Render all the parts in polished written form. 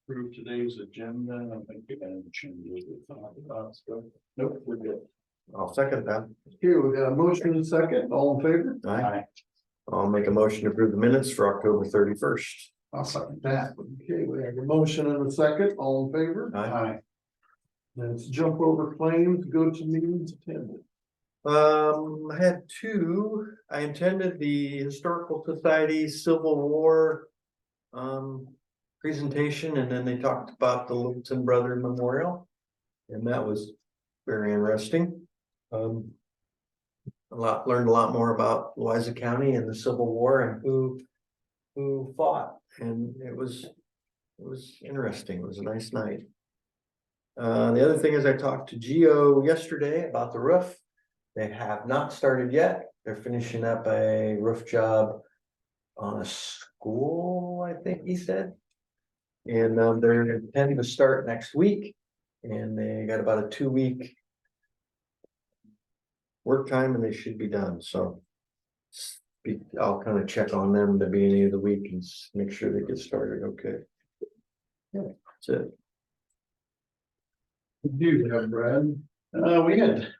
Approve today's agenda. I think we can change it. Nope, we're good. I'll second that. Okay, we got a motion and a second, all in favor? Aye. I'll make a motion to approve the minutes for October 31st. I'll second that. Okay, we have a motion and a second, all in favor? Aye. Let's jump over claims, go to meetings attended. I had two. I attended the Historical Society Civil War presentation, and then they talked about the Littleton Brother Memorial, and that was very interesting. Learned a lot more about Louisa County and the Civil War and who fought, and it was interesting. It was a nice night. The other thing is I talked to Geo yesterday about the roof. They have not started yet. They're finishing up a roof job on a school, I think he said. And they're intending to start next week. And they got about a 2-week work time and they should be done. So I'll kind of check on them at the beginning of the week and make sure they get started. Okay. Yeah, that's it. Do you have Brad? We had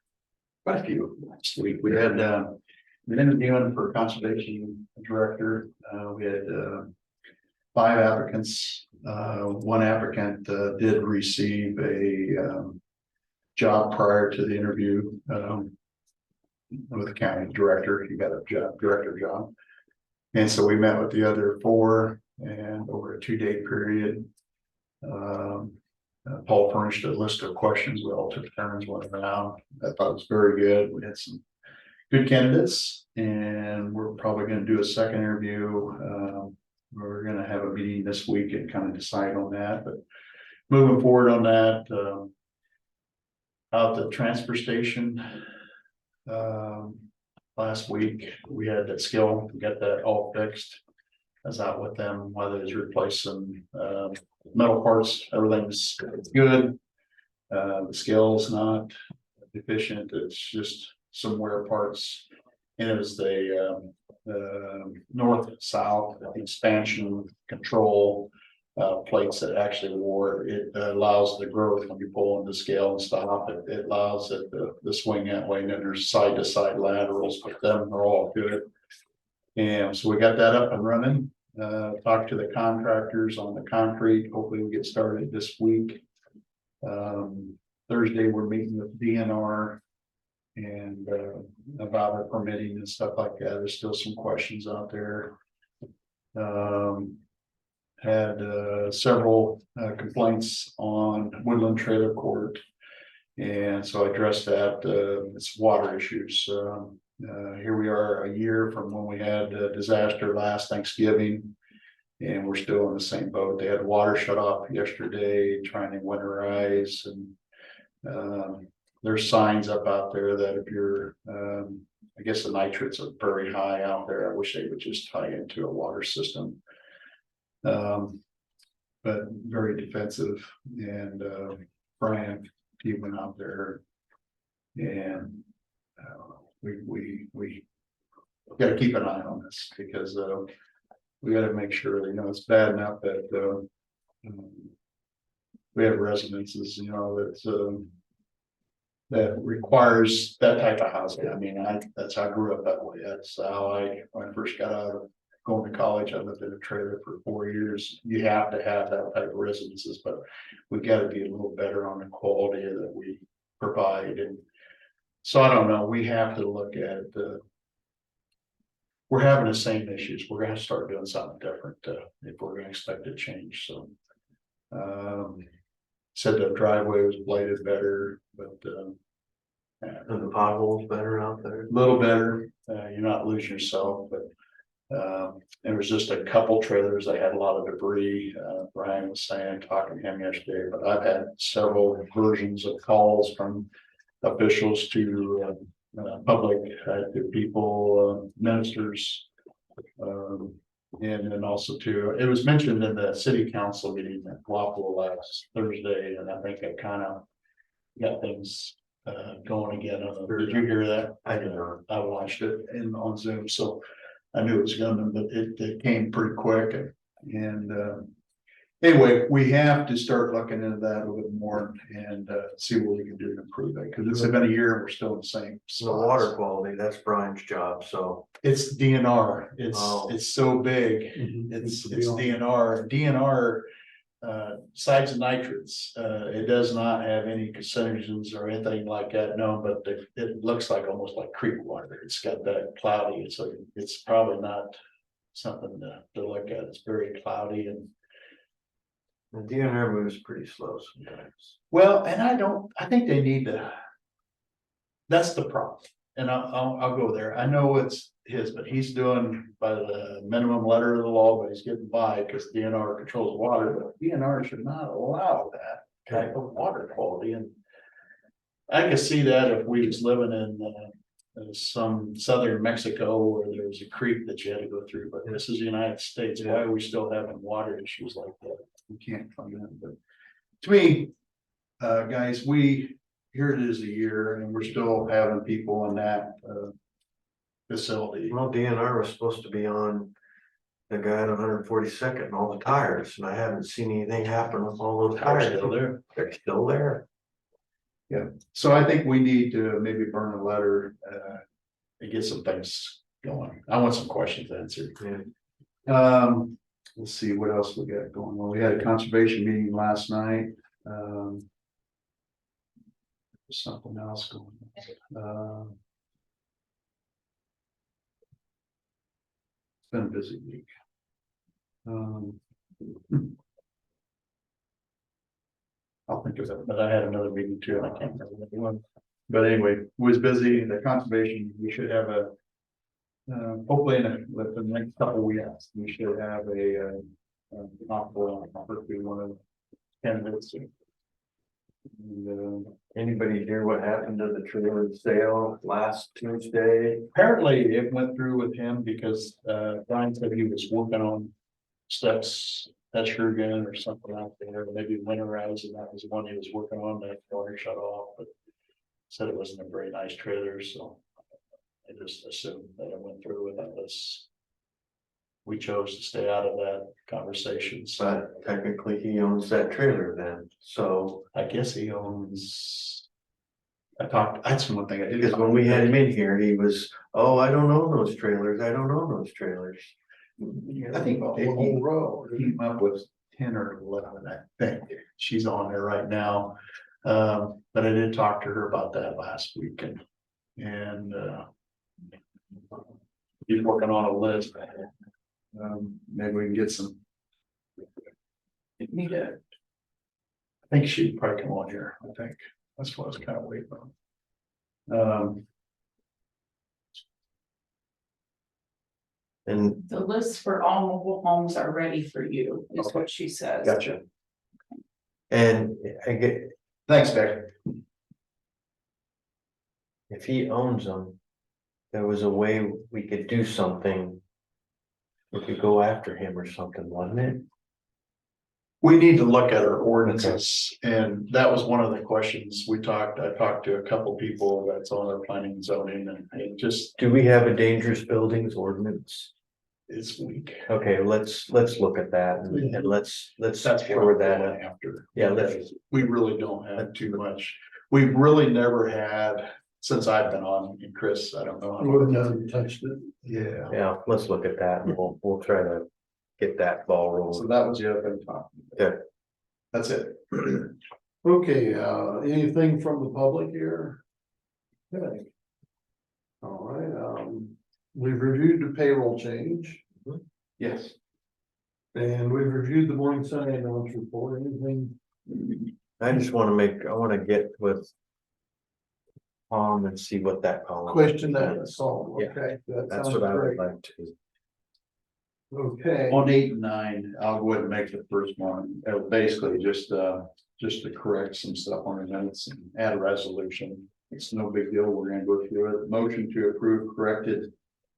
quite a few last week. We had an interviewing for conservation director. We had 5 applicants. One applicant did receive a job prior to the interview with the county director. He got a director job. And so we met with the other 4 and over a 2-day period. Paul furnished a list of questions. We all took turns, went around. I thought it was very good. We had some good candidates, and we're probably going to do a second interview. We're going to have a meeting this week and kind of decide on that. But moving forward on that, out the transfer station last week, we had that skill to get that all fixed. I was out with them while they was replacing metal parts. Everything's good. The scale's not deficient. It's just some wear parts. And it was the north-south expansion control plates that actually wore. It allows the growth when you pull on the scale and stop. It allows it the swing that way. And then there's side-to-side laterals, but them are all good. And so we got that up and running. Talked to the contractors on the concrete. Hopefully we get started this week. Thursday we're meeting with DNR and about our permitting and stuff like that. There's still some questions out there. Had several complaints on Woodland Trailer Court, and so I addressed that. It's water issues. Here we are a year from when we had a disaster last Thanksgiving, and we're still in the same boat. They had water shut off yesterday, trying to winterize, and there's signs up out there that if you're, I guess the nitrates are very high out there. I wish they would just tie into a water system. But very defensive, and Brian, he went out there, and we got to keep an eye on this because we got to make sure that, it's bad enough that we have residences, that requires that type of housing. I mean, that's how I grew up that way. That's how when I first got out of going to college, I lived in a trailer for 4 years. You have to have that type of residences, but we got to be a little better on the quality that we provide. And so I don't know, we have to look at we're having the same issues. We're going to start doing something different if we're going to expect a change. So said the driveway was bladed better, but And the potholes better out there. a little better. You're not losing yourself, but there was just a couple trailers that had a lot of debris. Brian was saying, talking to him yesterday, but I've had several versions of calls from officials to public, to people, ministers, and then also to, it was mentioned in the city council meeting at Wapello last Thursday, and I think it kind of got things going again. Did you hear that? I did not. I watched it on Zoom, so I knew it was coming, but it came pretty quick, and Anyway, we have to start looking into that a little bit more and see what we can do to improve it, because it's been a year and we're still in the same The water spot. quality, that's Brian's job, so. It's DNR. Oh. It's so big. It's DNR sides and nitrates. It does not have any carcinogens or anything like that, no, but it looks like almost like creek water. It's got that cloudy, so it's probably not something to look at. It's very cloudy and. The DNR moves pretty slow sometimes. Well, and I think they need to. That's the problem, and I'll go there. I know it's his, but he's doing by the minimum letter of the law, but he's getting by because DNR controls water, but DNR should not allow that type of water quality, and I could see that if we was living in some southern Mexico where there was a creek that you had to go through, but this is the United States. Why are we still having water issues like that? We can't find that, but to me, guys, here it is a year and we're still having people in that facility. Well, DNR was supposed to be on the guy at 142nd and all the tires, and I haven't seen anything happen with all those tires. Still there. They're still there. So I think we need to maybe burn a letter and get some things going. I want some questions answered. Yeah. Let's see what else we got going on. We had a conservation meeting last night. Something else going on. It's been a busy week. I'll think of it, but I had another meeting too, and I can't remember the one. But anyway, it was busy. The conservation, we should have a. Hopefully within the next couple of weeks, we should have a one of candidates. And, Anybody hear what happened to the trailer sale last Tuesday? apparently it went through with him because Brian said he was working on steps, again or something out there, maybe winterize, and that was the one he was working on, that water shut off, but said it wasn't a very nice trailer, so I just assumed that it went through with us. We chose to stay out of that conversation, so But technically he owns that trailer then, so. I guess he owns. That's one thing I did. Because when we had him in here, he was, oh, I don't own those trailers, I don't own those trailers. I think the whole row came up with 10 or 11, I think. She's on there right now. But I did talk to her about that last week and he's working on a list. Maybe we can get some. Need it. I think she'd probably come on here. I think that's what I was kind of waiting on. And The lists for all mobile homes are ready for you, is what she says. Gotcha. and I get, Thanks, Beck. if he owns them, there was a way we could do something. We could go after him or something, wasn't it? We need to look at our ordinances, and that was one of the questions I talked to a couple people that's on our planning and zoning, and it just, Do we have a dangerous buildings ordinance? it's weak. Okay, let's look at that and let's That's secure that we're up. going after. Yeah, let's, We really don't have too much. We've really never had, since I've been on, and Chris, I don't know. Would have touched it. Yeah, yeah, let's look at that and we'll try to get that ball so rolling. that was the other thing talking. Yeah. That's it. Okay, anything from the public here? Okay. All right, we've reviewed the payroll change Yes. and we've reviewed the morning sun ambulance report. Anything? I just wanna I wanna get with Tom and see what that column. Question that solved, Yeah. okay? That That's sounds what I would great. like to. Okay, On 8 and 9, I'll go ahead and make the first one. Basically just to correct some stuff on the minutes and add a resolution. It's no big deal. We're gonna go through it. Motion to approve corrected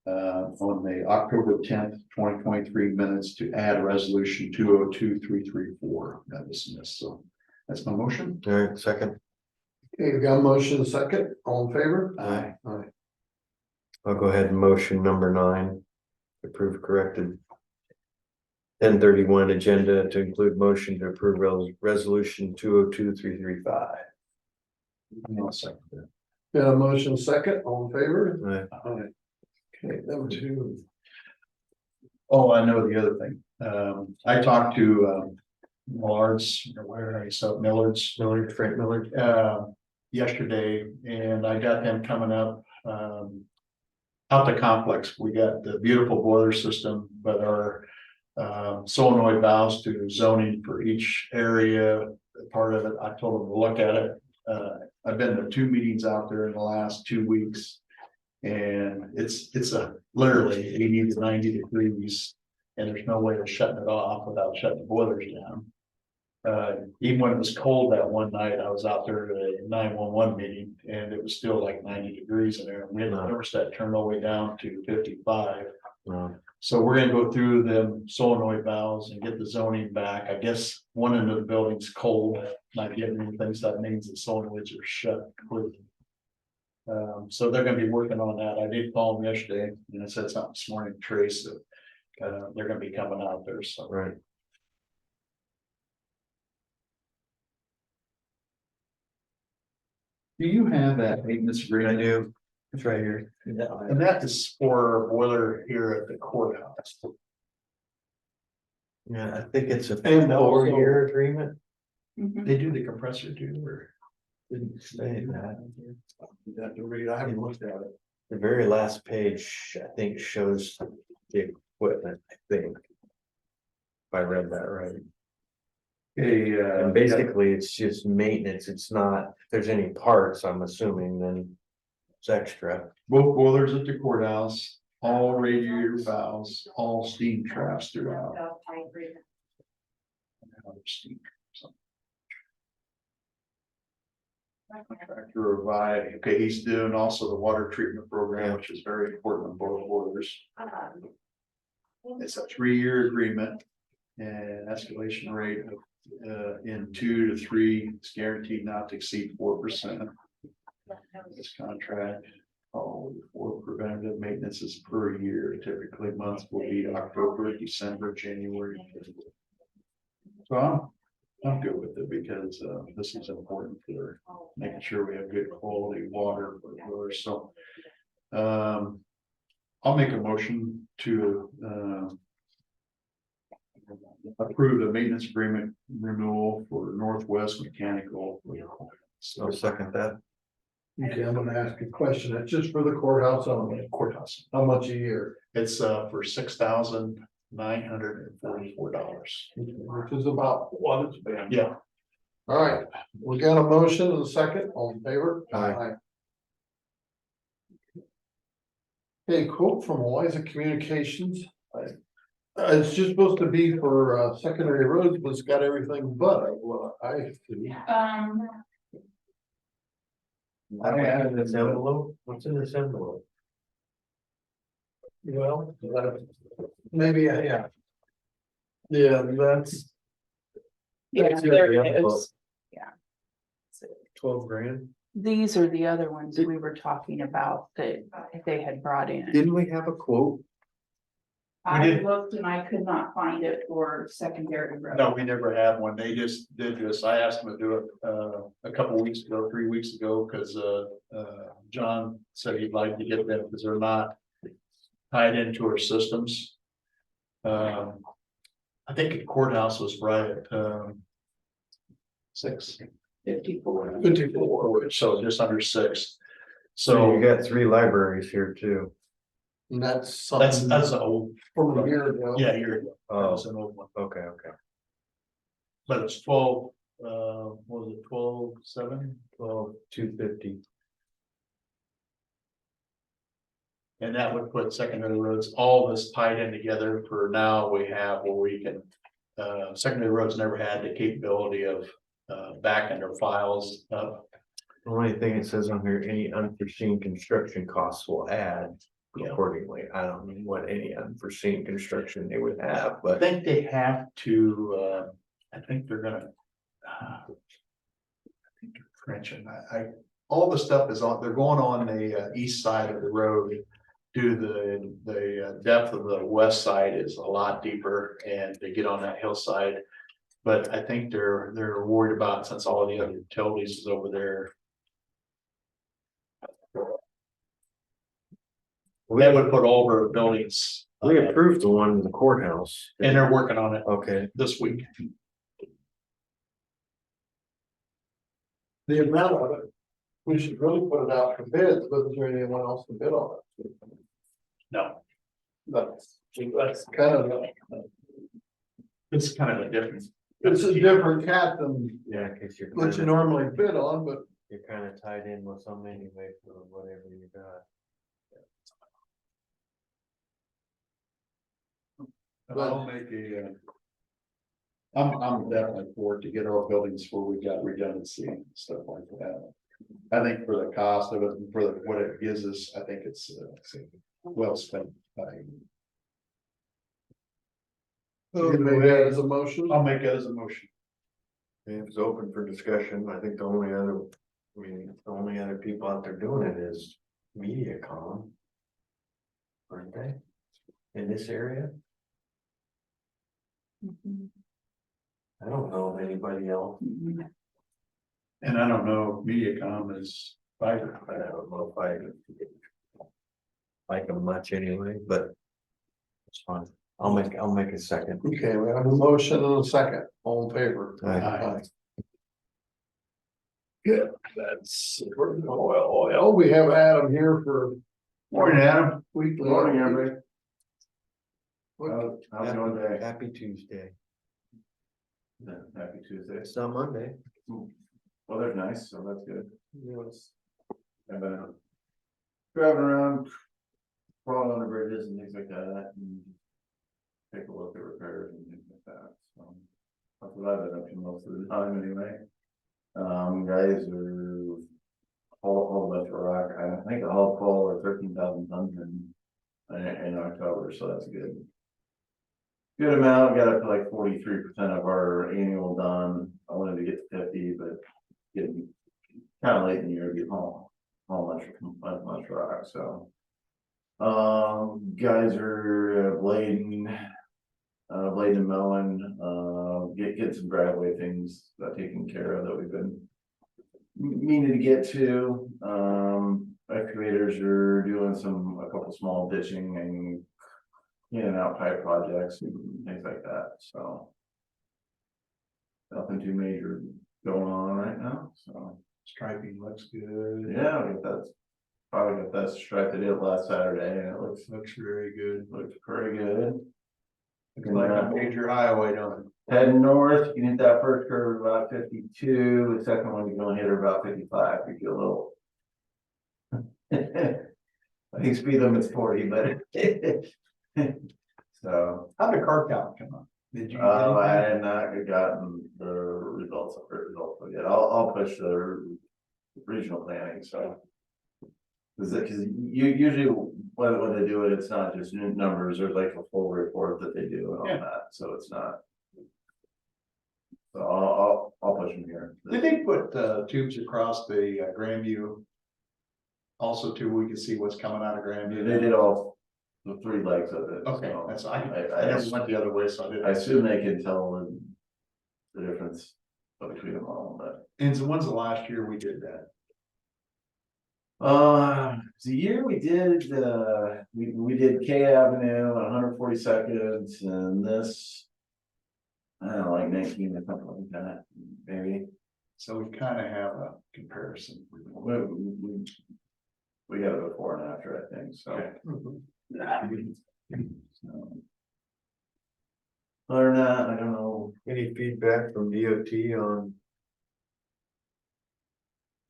on the October 10th, 2023 minutes to add a resolution 202334. That was missed. So that's my motion. All right, second, okay, we got a motion, a second, all in favor? Aye. Aye. I'll go ahead and motion number 9. Approve corrected 10:31 agenda to include motion to approve resolution 202335. I'll second that. Got a motion second, all in favor? Right. Aye. Okay, number two. Oh, I know the other thing. I talked to Millard's, or where are you, so Millard's, Frank Miller. yesterday, and I got them coming up. Out the complex, we got the beautiful boiler system, but our solenoid valves to zoning for each area, part of it, I told them to look at it. I've been to 2 meetings out there in the last 2 weeks. And it's a literally 80 to 90 degrees, and there's no way of shutting it off without shutting the boilers down. Even when it was cold that one night, I was out there at a 911 meeting, and it was still like 90 degrees in there. We had the thermostat turned all the way down to 55. So we're gonna go through them solenoid valves and get the zoning back. I guess one end of the building's cold, not getting anything, so that means the solenoids are shut completely. So they're gonna be working on that. I did call them yesterday, and I said something this morning to Trace that they're gonna be coming out there, so. Right. Do you have that maintenance I agreement? do. It's right here. And that is for a boiler here at the courthouse. Yeah, I think it's a And also- 4-year agreement. Mhm. They do the compressor too, or? Didn't say that. You have to read, I haven't looked at it. The very last page, I think, shows the equipment, I think. If I read that right. Okay, And basically, it's just maintenance. It's not, if there's any parts, I'm assuming, then it's extra. both boilers at the courthouse, all radiator valves, all steam traps throughout. Steam, so. Contractor revive, okay, he's doing also the water treatment program, which is very important on both boilers. It's a 3-year agreement. And escalation rate of in 2 to 3, it's guaranteed not to exceed 4%. This contract, all for preventative maintenance is per year, typically months will be October, December, January. So I'm good with it because this is important for making sure we have good quality water for the boilers. So I'll make a motion to approve the maintenance agreement renewal for Northwest Mechanical. I'll second that. Okay, I'm gonna ask a question. It's just for the courthouse only. Courthouse. How much a year? It's for $6,944. Which is about what it's been. Yeah, All right, we got a motion and a second, all in favor? Aye. Hey, quote from Louisa Communications. It's just supposed to be for secondary roads, but it's got everything but what I see. I have this envelope. What's in this envelope? Well, maybe, yeah. Yeah, that's. Yeah, That's there the it envelope. is. Yeah. 12 grand. These are the other ones we were talking about that they had brought in. Didn't we have a quote? I did. looked and I could not find it for secondary road. no, we never had one. They just did this. I asked them to do it a couple weeks ago, 3 weeks ago, because John said he'd like to get them because they're not tied into our systems. I think the courthouse was right at 6. 54. 54. So just under 6. So you So got 3 libraries here too. And that's something. that's an old, From a year ago. yeah, you're, that Oh, was an old one, okay, okay. but it's 12, what was it, 12.7? 250. And that would put secondary roads, all this tied in together for now we have where we can, secondary roads never had the capability of backing their files up. The only thing it says on here, any unforeseen construction costs will add Yeah. accordingly. I don't know what any unforeseen construction they would have, I but think they have to, I think they're gonna. I think French and all the stuff is on, they're going on the east side of the road. the depth of the west side is a lot deeper and they get on that hillside. But I think they're worried about, since all the other utilities is over there. They would put over buildings. We approved the one in the courthouse. And they're working on it Okay, this week. The amount of it, we should really put it out for bids, but is there anyone else to bid on it? No, That's kind of, it's kind of a difference. it's a different cat than yeah, cause you're what you kinda, normally bid on, but you're kinda tied in with some anyway for whatever you got. I'll make I'm definitely for it to get our buildings where we got redundancy and stuff like that. I think for the cost of it, and for what it gives us, I think it's well spent by. you can make that as a motion. I'll make that as a motion. It was open for discussion. I think the only other people out there doing it is MediaCom. Aren't they? In this area? I don't know of anybody else. And I don't know, if MediaCom is fiber. I don't know if I like them much anyway, but it's fine. I'll make a second. Okay, we have a motion and a second, all in favor. Aye. Good, that's, oil, we have Adam here for Morning, Adam. weekly. Morning, everybody. What- How's it going today? Happy Tuesday. Happy Tuesday. It's not Monday. Weather's nice, so that's good. Yes. I've been driving around, crawling on the bridges and things like that, and take a look at repairs and things like that, so. That's what I've been up to most of the time anyway. Guys are all bunch of rock, I think the whole call are 13,000 tons in October, so that's good. Good amount, got up to like 43% of our annual done. I wanted to get to 50, but getting kind of late in the year to get home much rock, so. Guys are blading and mowing, get some driveway things taken care of that we've been meaning to get to. Excavators are doing a couple small ditching and in and out pipe projects and things like that, so. Nothing too major going on right now, so. Striping looks good. Yeah, probably got that striped it last Saturday and it looks very good, looks pretty good. Looks like a major highway, don't it? Heading north, you can hit that first curve about 52, the second one you're gonna hit her about 55, you feel a little. I think speed limit's 40, but. So. How'd the car count come up? Did you? I had not gotten the results yet. I'll push the regional planning, so. Cause you usually when they do it, it's not just new numbers, there's like a full report that they do and all that, so it's not. So I'll push them here. Did they put tubes across the Grandview? Also too, we can see what's coming out of Grandview. They did all the 3 legs of it. Okay, so that's, I never went the other way, so I didn't. I assume they can tell the difference between them all, but. And so when's the last year we did that? The year we did, we did K Avenue, 142nd, and this. I don't know, like 19 or something like that, maybe. So we kind of have a comparison. We got it before and after, I think, so. Okay. So. Other than that, I don't know. Any feedback from DOT on?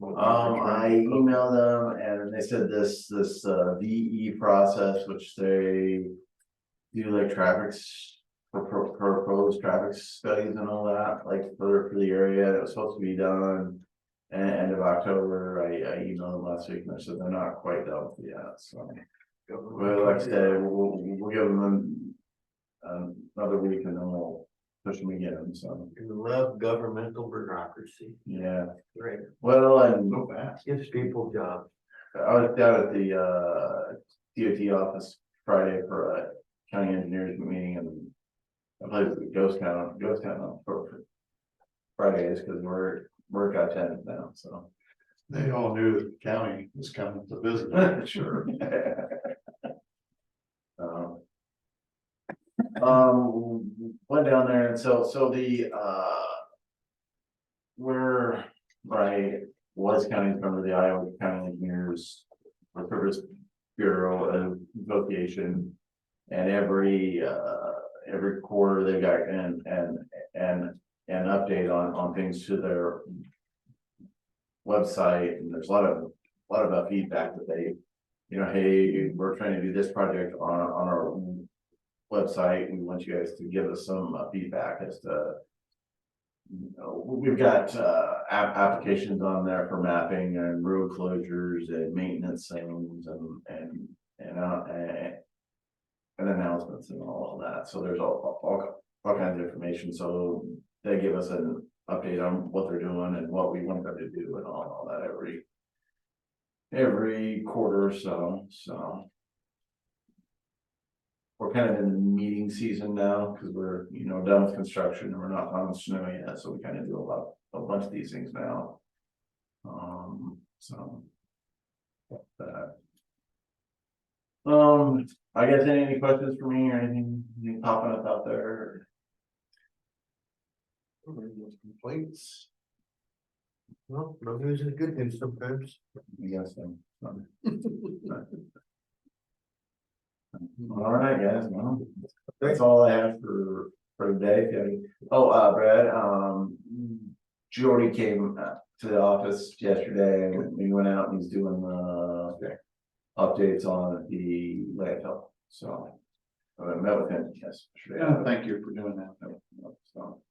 I emailed them and they said this VE process, which they do like proposed traffic studies and all that, like for the area that was supposed to be done. And end of October, I emailed them last week and I said they're not quite done with it yet, so. Well, like I said, we'll give them another week and then we'll push them again, so. We love governmental bureaucracy. Yeah, Great. well, and So fast. Gives people jobs. I was down at the DOT office Friday for a county engineers meeting, and I believe it's the ghost town for Fridays, because we're got tenants now, so. They all knew that the county was coming to visit, sure. Went down there, and so the, where, right, was county's member of the Iowa County Engineers Service Bureau of Association. And every quarter they got an update on things to their website, and there's a lot of feedback that they, hey, we're trying to do this project on our website. We want you guys to give us some feedback as to, we've got applications on there for mapping and road closures and maintenance things and announcements and all of that. So there's all kinds of information. So they give us an update on what they're doing and what we want them to do and all that every quarter or so. So we're kind of in the meeting season now, because we're, done with construction and we're not on snow yet. So we kind of do a bunch of these things now. So that. I guess any questions for me or anything popping up out there? Complaints. Well, no news is good news sometimes. Yes. All right, guys. Well, that's all I have for today. Oh, Brad, Jordy came to the office yesterday, and we went out and he's doing updates on the landfill. So I met with him yesterday. Yeah, thank you for doing that. So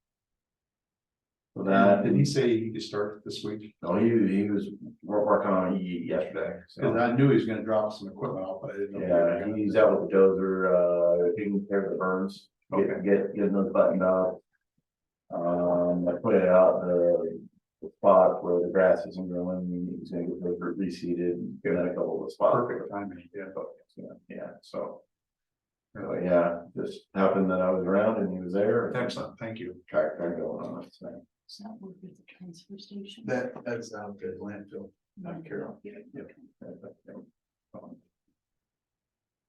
for that, Did he say he could start this week? no, he was working on it yesterday. Cause So I knew he was gonna drop some equipment off, but I didn't know. if he yeah, was he's gonna- out with the dozer, taking care of the burns, getting those buttoned up. I put it out the spot where the grass isn't growing, he's gonna get those reseeded and give that a couple of spots. Perfect timing, yeah. Yeah, so. Anyway, yeah, just happened that I was around and he was there. Excellent, thank you. Got going on it, so. Does that work with the transfer station? That's out at landfill, not Carroll. Yeah, okay.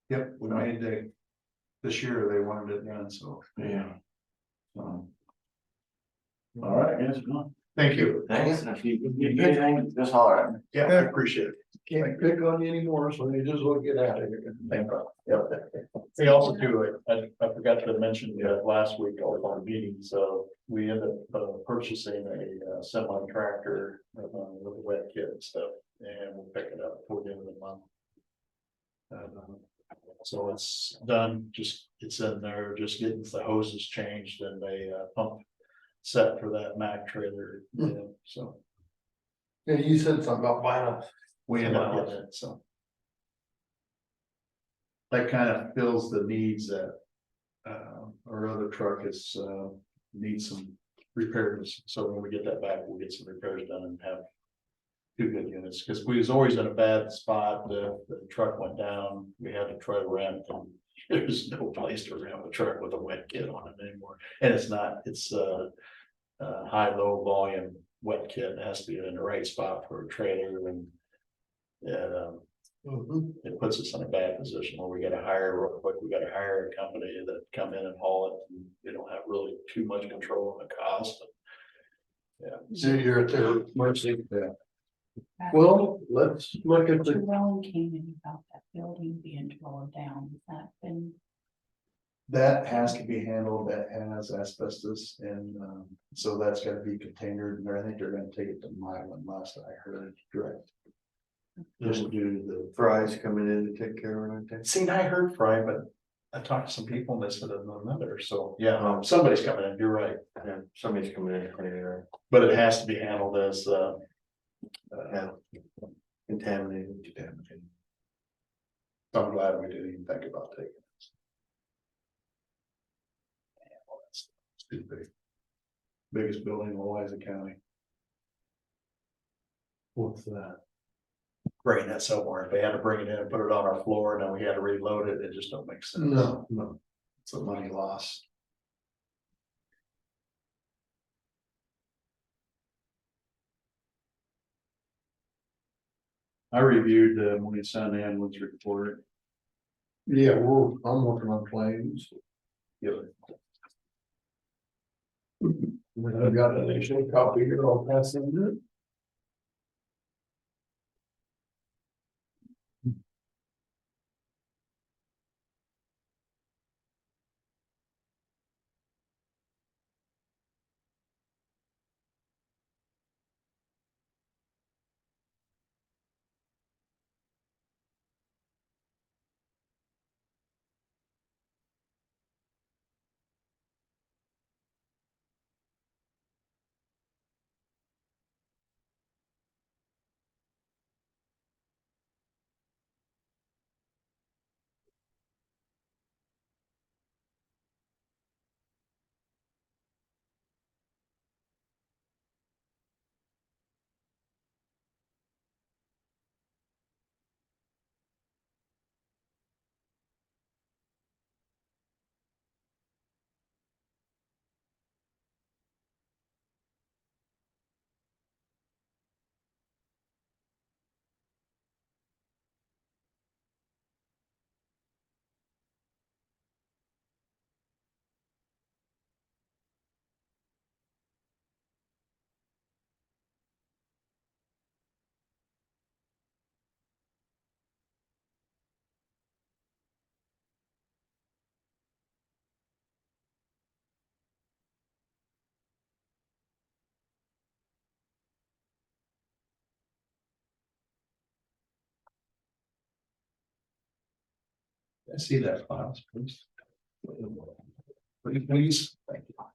Yep, we made this year they wanted it done, so. Yeah. All right, yes, well, Thank you. thanks, and if you need anything, just holler at me. Yeah, I appreciate it. Can't pick on you anymore, so you just will get out of here. Thank you. Yep. They also do, I forgot to mention last week over our meeting, so we ended up purchasing a semi tractor with a wet kit and stuff, and we'll pick it up toward the end of the month. So it's done, just it's in there, just getting the hoses changed and a pump set for that Mack trailer, so Yeah, you said something about buying a. we ended up getting it, so. That kind of fills the needs that our other truck is needs some repairs. So when we get that back, we'll get some repairs done and have two good units, because we was always in a bad spot. The truck went down, we had to try to rent, and there's no place to rent a truck with a wet kit on it anymore. And it's not, it's high, low volume wet kit. It has to be in the right spot for a trailer, and it puts us in a bad position where we gotta hire real quick. We gotta hire a company that come in and haul it, and we don't have really too much control on the cost. Yeah. So you're at their mercy. Well, let's look at the, Jerome came in about that building being torn down, has that been? That has to be handled, that has asbestos, and so that's gotta be containered, and I think they're gonna take it to Milan, last I heard, direct. Just due to the. Fry's coming in to take care of it. See, I heard Fry, but I talked to some people and they said another, so yeah, somebody's coming in, you're right. Yeah, somebody's coming in to clean it up. But it has to be handled as Contaminated. So I'm glad we didn't even think about taking it. It's too big. Biggest building in Louisa County. what's that? bring that somewhere. If they had to bring it in and put it on our floor and then we had to reload it, it just don't make sense. No, no. It's a money loss. I reviewed the Morning Sun ambulance report. Yeah, I'm working on claims. I've got an initial copy here, I'll pass it in. I see that files, please. Pretty please, thank you.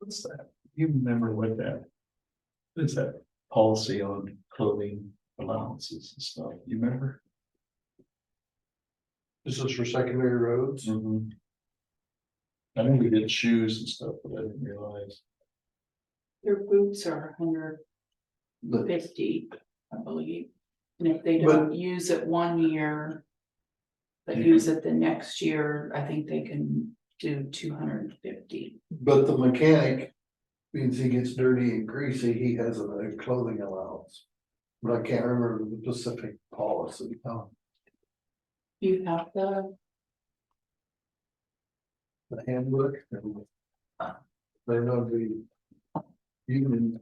What's that? You remember what that? What is that policy on clothing allowances and stuff? You remember? This is for secondary roads. Mm-hmm. I know we did shoes and stuff, but I didn't realize. Their boots are $150, I believe. And if they But- don't use it 1 year. But use it the next year, I think they can do 250. But the mechanic, means he gets dirty and greasy, he has a clothing allowance. But I can't remember the specific policy. You have the, the handbook. They know the union.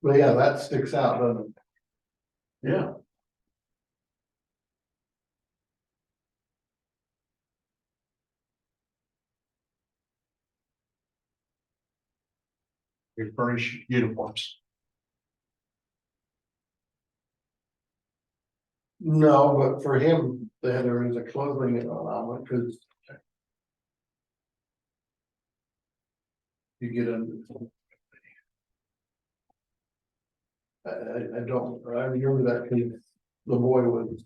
But yeah, that sticks out, doesn't it? Yeah. We furnish uniforms. No, but for him, there is a clothing allowance, because. You get a. I don't, I remember that because the boy was.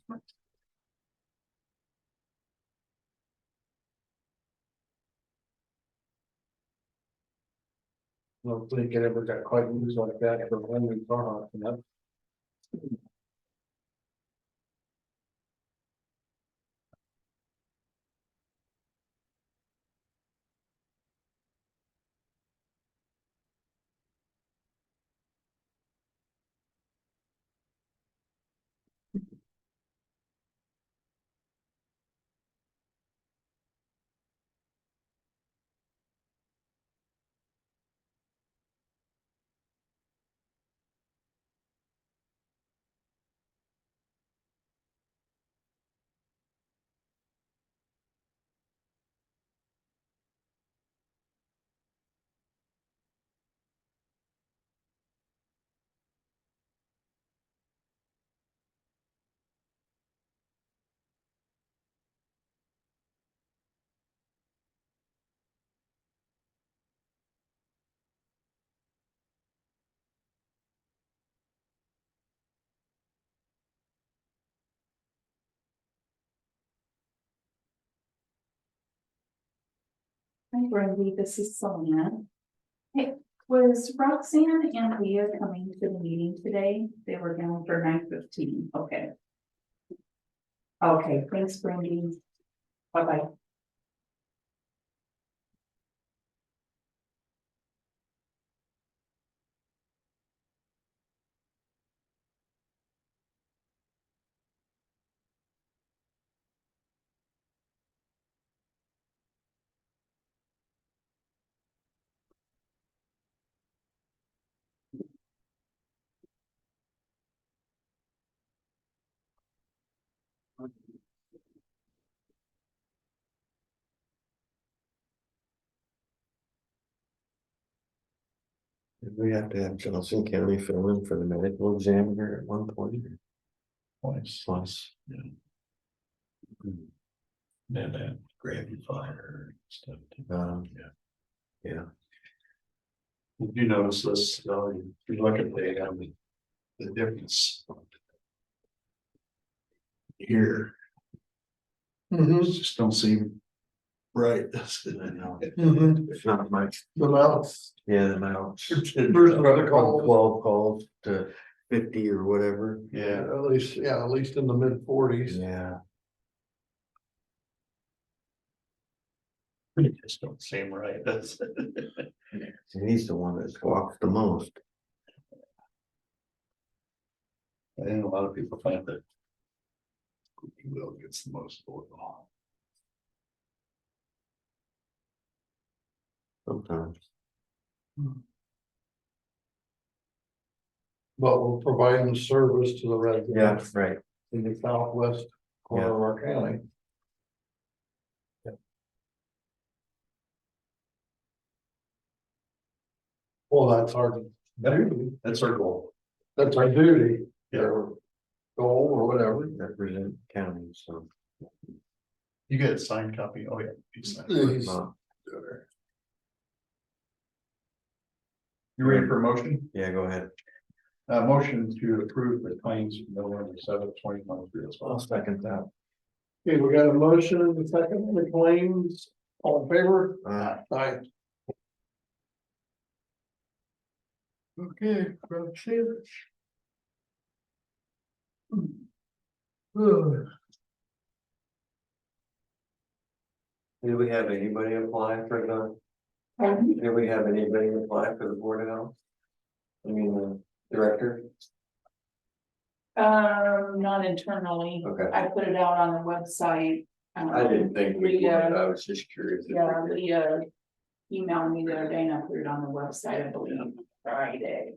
I don't think it ever got quite used like that for when we car, you know. Hi Brandy, this is Sonia. Hey, was Roxanne and Leah coming to the meeting today? They were down for 9:15, okay. Okay, thanks Brandy. Bye bye. Did we have to have Johnson County fill in for the medical examiner at one point? Twice. Plus. And then grab your fire and stuff. Yeah. Yeah. If you notice this, if you look at the difference. Here, just don't seem right. That's it. I know. Mhm. It's not much. The mouse. Yeah, the amount. Versus the calls. 12 calls to 50 or whatever. Yeah, At least in the mid-40s. Yeah. it just don't seem right. That's. And he's the one that squawks the most. I think a lot of people think that. Will gets the most oil. Sometimes. But we're providing service to the residents Right. in the southwest corner of our county. Well, that's our duty. That's our goal. That's our duty. Yeah. Or goal or whatever. Represent county, so. You get a signed copy. Oh, yeah. You sign. Please. You ready for a motion? Yeah, go ahead. Motion to approve the claims from November 7th, 2023 as well. I'll second that. Okay, we got a motion and a second on the claims. All in favor? Aye. Okay, Roxanne. Did we have anybody apply for the, Pardon? did we have anybody apply for the board of health? I mean, the director? Not internally. Okay. I put it out on the website. I didn't think we would, Leah, I was just curious. if we yeah, did. Leah emailed me the other day and I put it on the website, I believe, Friday.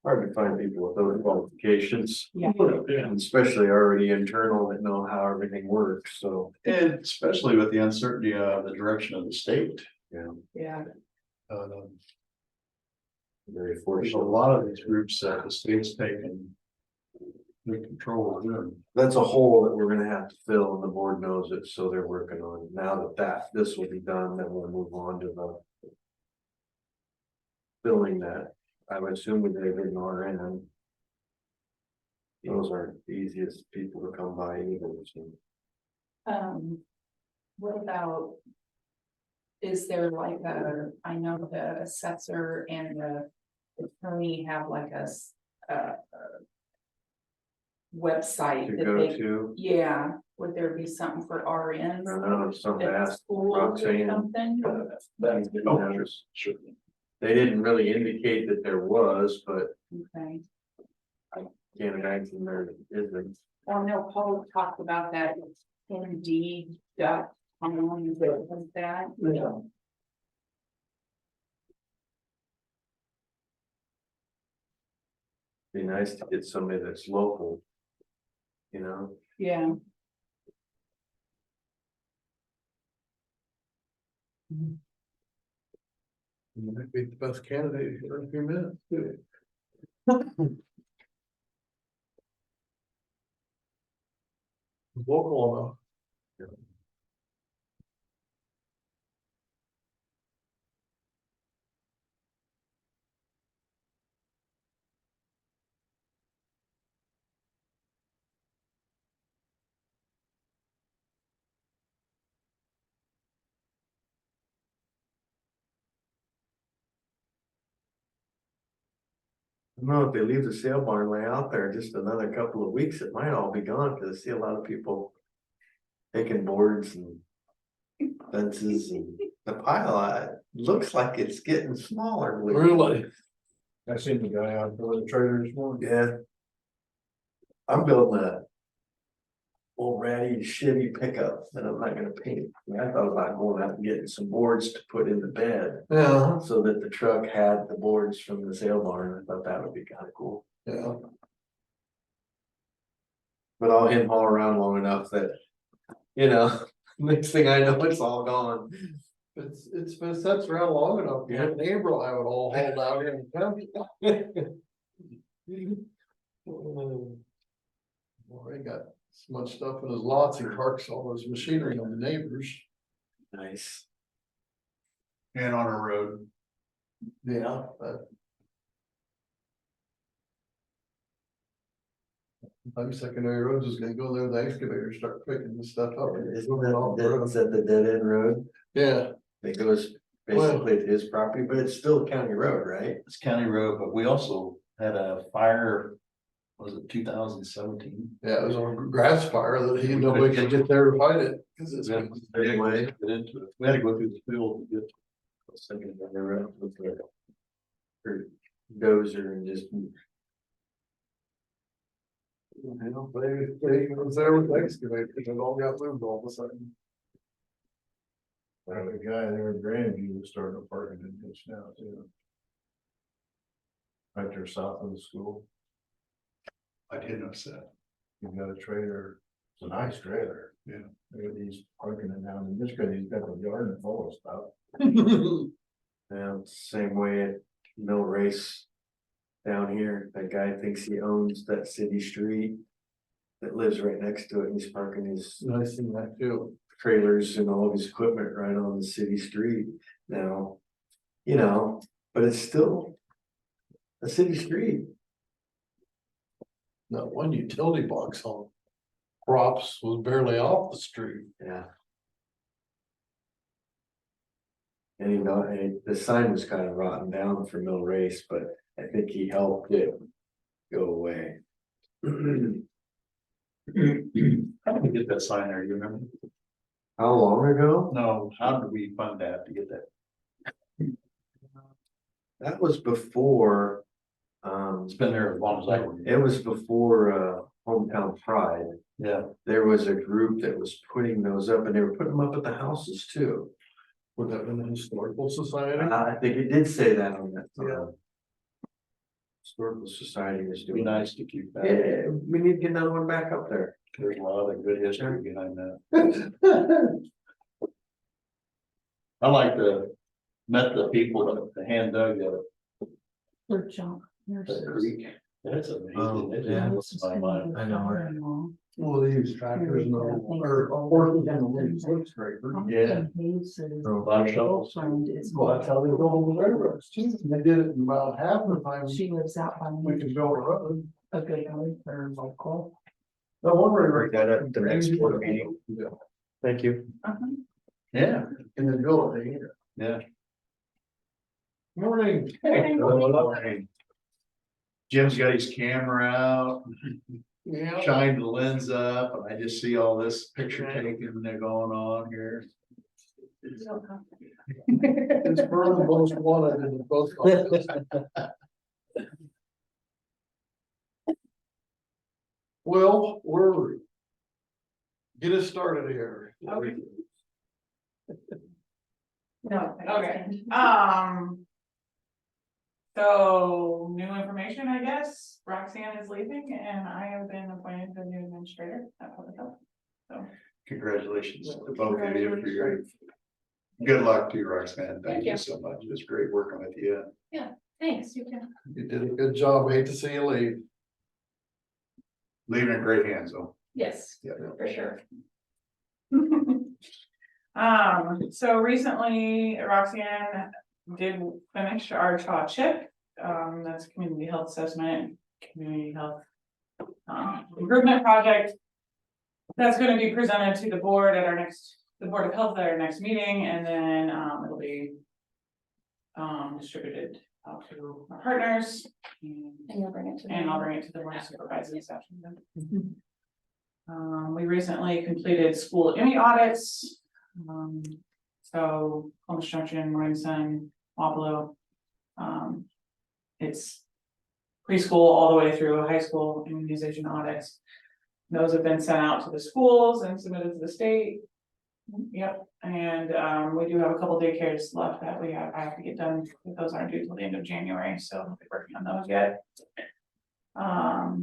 Hard to find people with those qualifications. Yeah. And especially already internal that know how everything works, so. And especially with the uncertainty of the direction of the state. Yeah, Um, Very There's a fortunate. lot of these groups that the state's taken. Good control of them. That's a hole that we're gonna have to fill and the board knows it, so they're working on it. Now that this will be done, then we'll move on to the. Filling that, I would assume with David and RN. Those aren't the easiest people to come by either, so. what about? Is there like I know the assessor and the attorney have like a website To that go they, to, yeah, would there be something for RNs? I don't know, some at asked schools or Roxanne. something? That's, oh, sure. They didn't really indicate that there was, but Okay, can't imagine there isn't. well, no, Paul talked about that Indeed.com, was that? Yeah. Be nice to get somebody that's local. You know, Yeah, You might be the best candidate here in a few minutes, too. Local enough. I don't know if they leave the sale barn lay out there just another couple of weeks, it might all be gone, cause I see a lot of people. Taking boards and fences and the pile, looks like it's getting smaller. Really? I seen the guy out there with the trailer this morning. Yeah. I'm building a. Old ratty shitty pickup that I'm not gonna paint. I thought about going out and getting some boards to put in the bed. Yeah, So that the truck had the boards from the sale barn. I thought that would be kind of cool. yeah. But I'll hit haul around long enough that, you know, next thing I know, it's all gone. It's been sits around long enough. Yeah. In April, I would all hold out here in the county. Well, he got so much stuff in his lots, he parks all his machinery on the neighbors. Nice. And on a road. Yeah, but. I'm secondary roads is gonna go there, the excavator start picking the stuff up. Isn't that the dead end road Yeah, that goes basically to his property, but it's still a county road, right? It's county road, but we also had a fire, was it 2017? yeah, it was a grass fire that he, nobody could get there to fight it, cause it's. We had to get into it. We had to go through the field to get. I was thinking of the road with the. Or dozer and just. You know, they was there with the excavator, it all got moved all of a sudden. Well, the guy there in Grandview was starting to park in the ditch now too. Right there south of the school, I did notice that. you've got a trailer, it's a nice trailer. Yeah. He's parking it down in this guy, he's got the yard full of stuff. Yeah, same way at Mill Race. Down here, that guy thinks he owns that city street. That lives right next to it, and he's parking his I seen that too. trailers and all of his equipment right on the city street now. You know, but it's still. A city street. That one utility box on props was barely off the street. Yeah. And you know, the sign was kind of rotten down for Mill Race, but I think he helped it go away. How did we get that sign there, you remember? How long ago? No, how did we fund that to get that? That was before, It's been there as long as I it remember. was before, Hometown Pride. Yeah, There was a group that was putting those up and they were putting them up at the houses too. Would that been the historical society? I think it did say that on that. Yeah. Historical Society is it'd be doing. nice to keep that. Yeah, we need to get another one back up there. There's a lot of good history behind that. I like met the people that hand dug For junk that nurses. creek. That's amazing. Oh, It yeah. blows my mind. I know, right? Well, they use tractors and all, or horses and the scraper. Yeah. A lot of shovels. Well, that's how they go on the railroads too. And they did it in about half the time She lives out by we could build a road. a good one, or local. No wonder Break that up at the next board meeting. Thank you. Yeah, And then build it here. yeah. Morning. Jim's got his camera out, Yeah. shined the lens up, and I just see all this picture taking that going on here. It's for the most wanted in the post office. Well, we're. Get us started here. Okay. No. Okay, so new information, I guess, Roxanne is leaving and I have been appointed the new administrator at Public Health. So, Congratulations to both of you for your. Good luck to you, Roxanne. Thank you so much. It was great working with you. Thanks, you can. You did a good job. Hate to see you leave. Leaving in great hands though. yes, Yeah. for sure. So recently Roxanne did finish our CHA chip, that's community health assessment, community health. Improvement project. That's gonna be presented to the board at the Board of Health at our next meeting, and then, it'll be. Distributed out to our partners. And you'll bring it to. I'll bring it to the Board of Supervisors after them. We recently completed school IMI audits. So Home Construction, Morrison, Wapello. It's preschool all the way through high school immunization audits. Those have been sent out to the schools and submitted to the state. Yep, and we do have a couple daycares left that I have to get done. Those aren't due till the end of January, so I'll be working on those yet. A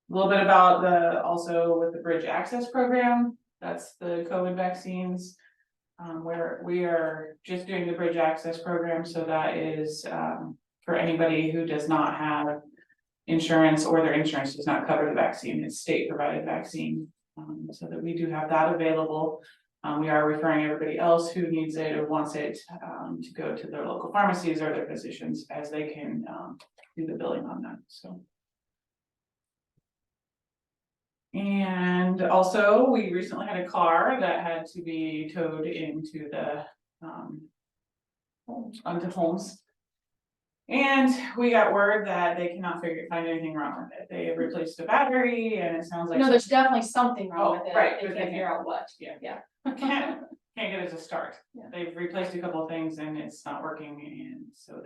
little bit about also with the Bridge Access Program, that's the COVID vaccines. Where we are just doing the Bridge Access Program, so that is for anybody who does not have insurance or their insurance does not cover the vaccine, it's state provided vaccine. So that we do have that available. We are referring everybody else who needs it or wants it to go to their local pharmacies or their physicians as they can do the billing on that, so. And also, we recently had a car that had to be towed into the onto homes. And we got word that they cannot find anything wrong with it. They have replaced a battery and it sounds like. No, there's definitely something wrong with it. Right, They but can't they figure out what. Yeah. Can't get it to start. Yeah. They've replaced a couple of things and it's not working, and so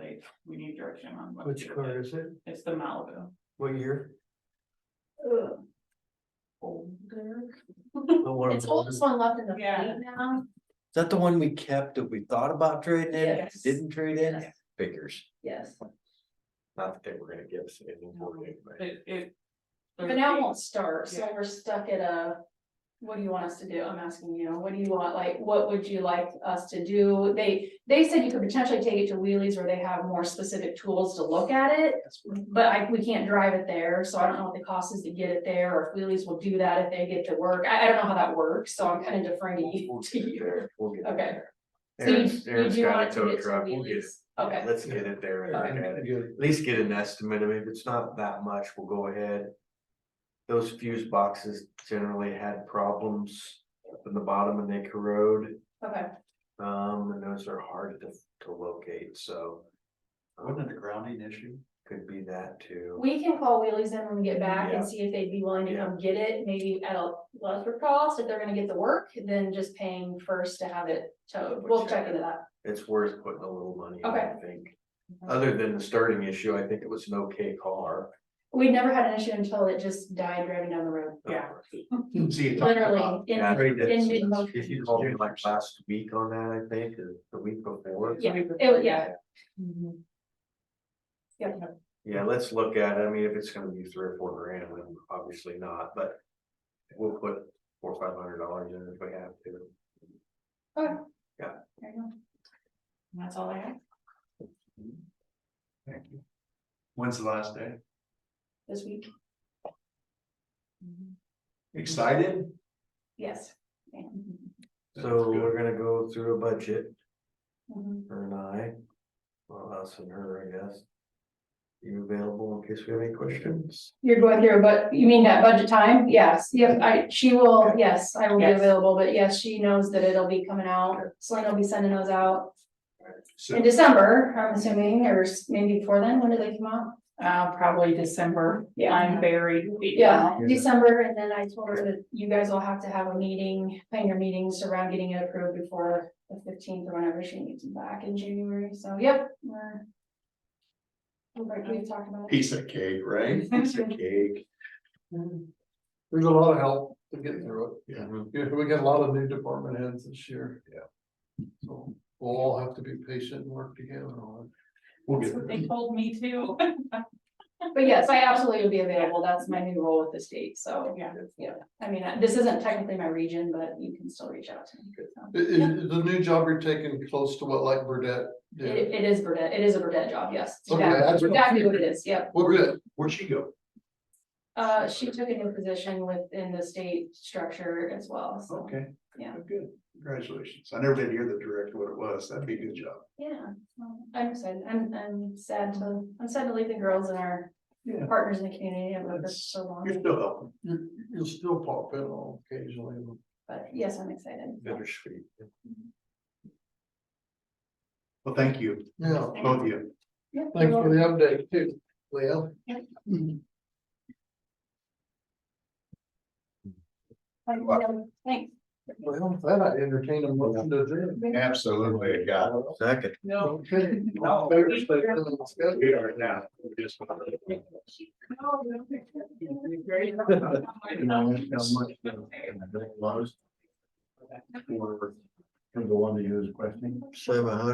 we need direction on what. to Which do with car it. is it? It's the Malibu. What year? Older. It's oldest one left in the Yeah. fleet now. Is that the one we kept that we thought about trading in, Yes. didn't trade in? Yes. Figures, Yes, not that they were gonna give us anything for it, but. It. but now it won't start, so Yeah. we're stuck at what do you want us to do? I'm asking you, what do you want, like, what would you like us to do? They said you could potentially take it to wheelies where they have more specific tools to look at it. But we can't drive it there, so I don't know what the cost is to get it there, or if wheelies will do that if they get to work. I don't know how that works, so I'm kind of deferring to you. We'll get it Okay. there. So you Aaron's do got want a to tow get to truck, we'll get it. wheelies? Okay. Let's get it there and look at it. Good. At least get an estimate. I mean, if it's not that much, we'll go ahead. Those fuse boxes generally had problems up in the bottom and they corrode. Okay, And those are hard to locate, so. Wasn't it a grounding issue? Could be that too. we can call wheelies in when we get back Yeah. and see if they'd be willing to Yeah. come get it, maybe at a lesser cost, if they're gonna get the work, than just paying first to have it towed. We'll check into that. It's worth putting a little money in, Okay. I think. Other than the starting issue, I think it was an okay car. We never had an issue until it just died driving down the road. Yeah. See, you talk Literally, about- in, Afraid that in mid-motion. If you called me like last week on that, I think, or the week before. Yeah, it, yeah, Mhm. Yeah, let's look at it. I mean, if it's gonna be 3 or 4 grand, then obviously not, but we'll put $400 or $500 in if we have to. okay. Yeah. There you go. And that's all I have. Thank you. When's the last day? This week, Excited? yes. So we're gonna go through a budget, Mhm. her and I, well, us and her, I guess. You available in case we have any questions? You're going through, but you mean that budget time? Yes, yep, she will, yes, I will be Yes. available, but yes, she knows that it'll be coming out. Selena will be sending those out So in December, I'm assuming, or maybe before then, when do they come out? Probably December. Yeah. I'm buried. Yeah, December, and then I told her that you guys will have to have a meeting, plan your meetings around getting it approved before the 15th or whenever she needs them back in January, so, yep, we've talked about it. piece of cake, right? Piece of cake. There's a lot of help to get through it. Yeah. Yeah, we got a lot of new department heads this year. Yeah. So we'll all have to be patient and work together on We'll That's get what there. they told me too. But yes, I absolutely will be available, that's my new role with the state, so, Yeah. yeah, I mean, this isn't technically my region, but you can still reach out to me. so. it. Is the new job you're taking close to what like Burdette It, did? it is Burdette, it is a Burdette job, yes, Okay, exactly, that's what- exactly what it is, yep. Well, good. Where'd she go? She took a new position within the state structure as well, so, Okay. Yeah. Good. Congratulations. I never did hear the direct what it was. That'd be a good job. yeah, I'm excited, I'm sad to leave the girls and our Yeah. partners in the community, I've worked with for That's- so long, You're still helping. You'll still pop in on occasionally. but yes, I'm excited. Bittersweet. Well, thank you, Yeah, both of you. Yep, thanks for the update too, Leo. Thanks. Well, with that I entertain a motion to adjourn. Absolutely, I got it. Second. No. Okay. No. All in favor, say aye. Discuss. We are now. We're just- You know, how much the was for the one to use questioning. 700.